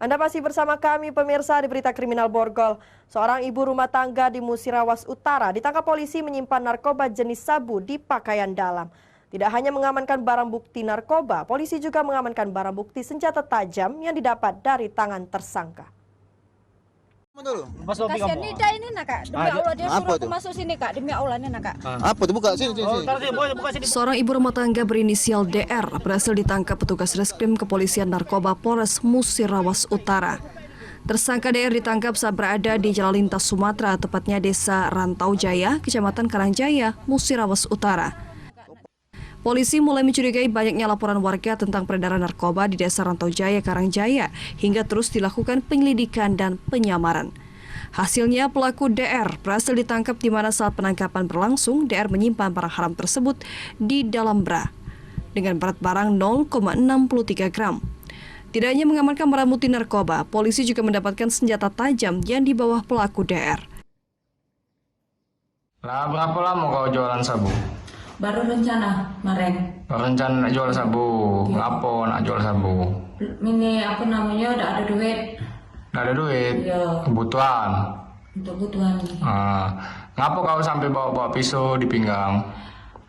Anda masih bersama kami pemirsa di Berita Kriminal Borgol. Seorang ibu rumah tangga di Musirawas Utara ditangkap polisi menyimpan narkoba jenis sabu di pakaian dalam. Tidak hanya mengamankan barang bukti narkoba, polisi juga mengamankan barang bukti senjata tajam yang didapat dari tangan tersangka. Kasihan Nida ini nak kak, demi Allah dia suruh aku masuk sini kak, demi Allah ini nak kak. Apa tuh, buka sini. Seorang ibu rumah tangga berinisial DR berhasil ditangkap petugas reskrim kepolisian narkoba Polres Musirawas Utara. Tersangka DR ditangkap saat berada di jalan lintas Sumatera, tepatnya Desa Rantau Jaya, Kecamatan Karangjaya, Musirawas Utara. Polisi mulai mencurigai banyaknya laporan warga tentang peredaran narkoba di Desa Rantau Jaya, Karangjaya, hingga terus dilakukan penyelidikan dan penyamaran. Hasilnya pelaku DR berhasil ditangkap di mana saat penangkapan berlangsung, DR menyimpan barang haram tersebut di dalam bra dengan berat barang 0,63 gram. Tidak hanya mengamankan barang bukti narkoba, polisi juga mendapatkan senjata tajam yang dibawa pelaku DR. Lah, berapa lama kau jualan sabu? Baru rencana kemarin. Rencana nak jual sabu, ngapa nak jual sabu? Ini apa namanya, udah ada duit. Nggak ada duit? Iya. Kebutuhan? Untuk kebutuhan. Ngapa kau sampai bawa pisau di pinggang?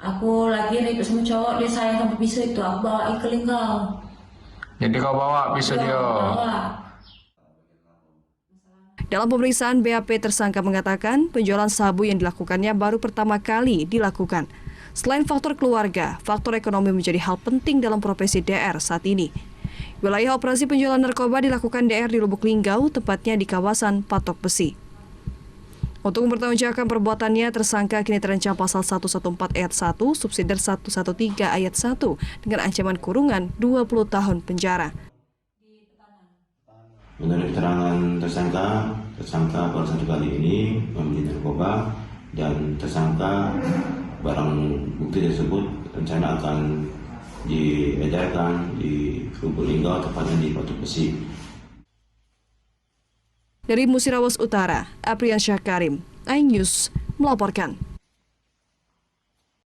Aku lagi ribut sama cowok, dia sayang sama pisau itu, aku bawa ke Linggau. Jadi kau bawa pisau dia? Bawa. Dalam pemeriksaan, BAP tersangka mengatakan penjualan sabu yang dilakukannya baru pertama kali dilakukan. Selain faktor keluarga, faktor ekonomi menjadi hal penting dalam profesi DR saat ini. Wilayah operasi penjualan narkoba dilakukan DR di Lubuk Linggau, tepatnya di kawasan Patok Besi. Untuk mempertanggungjawabkan perbuatannya, tersangka kini terancam pasal 114 ayat 1, subsidiar 113 ayat 1 dengan ancaman kurungan 20 tahun penjara. Menurut keterangan tersangka pada satu kali ini membeli narkoba dan tersangka barang bukti tersebut rencana akan diedarkan di Lubuk Linggau, tepatnya di Patok Besi. Dari Musirawas Utara, Apriansyah Karim, iNews melaporkan.